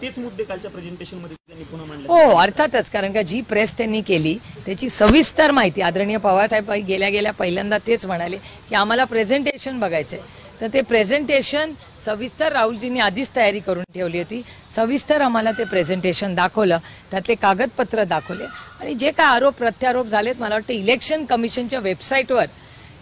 तेच मुद्दे कालच्या प्रेझेंटेशन मध्ये त्यांनी पुन्हा मांडले. हो अर्थातच, कारण का जी प्रेस त्यांनी केली त्याची सविस्तर माहिती आदरणीय पवारसाहेब गेल्या पहिल्यांदा तेच म्हणाले की आम्हाला प्रेझेंटेशन बघायचंय. तर ते प्रेझेंटेशन सविस्तर राहुलजींनी आधीच तयारी करून ठेवली होती. सविस्तर आम्हाला ते प्रेझेंटेशन दाखवलं, त्यातले कागदपत्र दाखवले आणि जे काय आरोप प्रत्यारोप झालेत मला वाटतं इलेक्शन कमिशनच्या वेबसाईटवर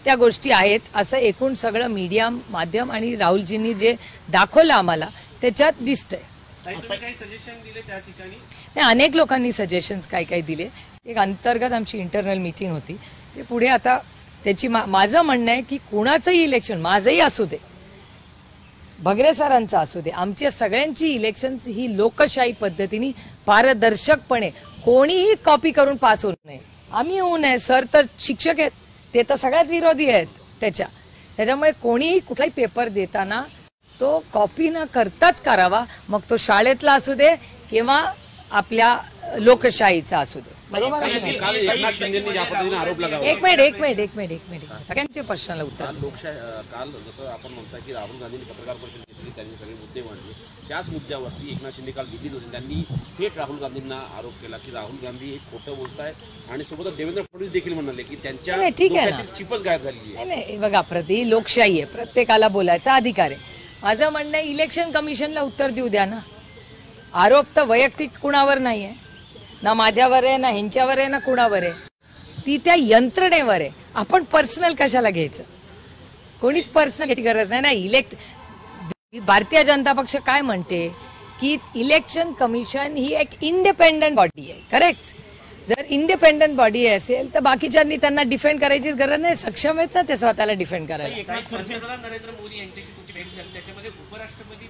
त्या गोष्टी आहेत असं एकूण सगळं मीडिया माध्यम आणि राहुलजींनी जे दाखवलं आम्हाला त्याच्यात दिसतंय. काही सजेशन दिले त्या ठिकाणी? अनेक लोकांनी सजेशन्स काही दिले. एक अंतर्गत आमची इंटरनल मीटिंग होती. ते पुढे आता त्याची माझं म्हणणं आहे की कोणाचंही इलेक्शन माझंही असू दे, भगरे सरांचं असू दे, आमच्या सगळ्यांची इलेक्शन्स ही लोकशाही पद्धतीने पारदर्शकपणे कोणीही कॉपी करून पास होऊ नये. आम्ही होऊ नये. सर तर शिक्षक आहेत, ते तर सगळ्यात विरोधी आहेत त्याच्यामुळे कोणीही कुठलाही पेपर देताना तो कॉपी न करताच करावा, मग तो शाळेतला असू दे किंवा आपल्या लोकशाहीचा असू दे. बरोबर. एक मिनिट सगळ्यांचे प्रश्नाला उत्तर. काल जसं आपण म्हणता की राहुल गांधींनी पत्रकार परिषद घेतली, त्यांनी सगळे मुद्दे मांडले. त्याच मुद्द्यावरती एकनाथ शिंदे काल दिल्लीत होते. त्यांनी थेट राहुल गांधींना आरोप केला की राहुल गांधी हे खोटं बोलताय आणि सोबतच देवेंद्र फडणवीस देखील म्हणाले की त्यांच्या चिपच गायब झालेली आहे. नाही बघा, ही लोकशाही आहे, प्रत्येकाला बोलायचा अधिकार आहे. माझं म्हणणं आहे इलेक्शन कमिशनला उत्तर देऊ द्या ना. आरोप तर वैयक्तिक कुणावर नाही आहे, ना माझ्यावर आहे, ना ह्यांच्यावर आहे, ना कुणावर आहे. ती त्या यंत्रणेवर आहे. आपण पर्सनल कशाला घ्यायचं? कोणीच पर्सनल घ्यायची गरज नाही ना. भारतीय जनता पक्ष काय म्हणते की इलेक्शन कमिशन ही एक इंडिपेंडंट बॉडी आहे. करेक्ट. जर इंडिपेंडंट बॉडी असेल तर बाकीच्यांनी त्यांना डिफेंड करायची गरज नाही. सक्षम आहेत ना ते स्वतःला डिफेंड करायला. पंतप्रधान नरेंद्र मोदी यांच्याशी तुमची भेट झाली, त्याच्यामध्ये उपराष्ट्रपती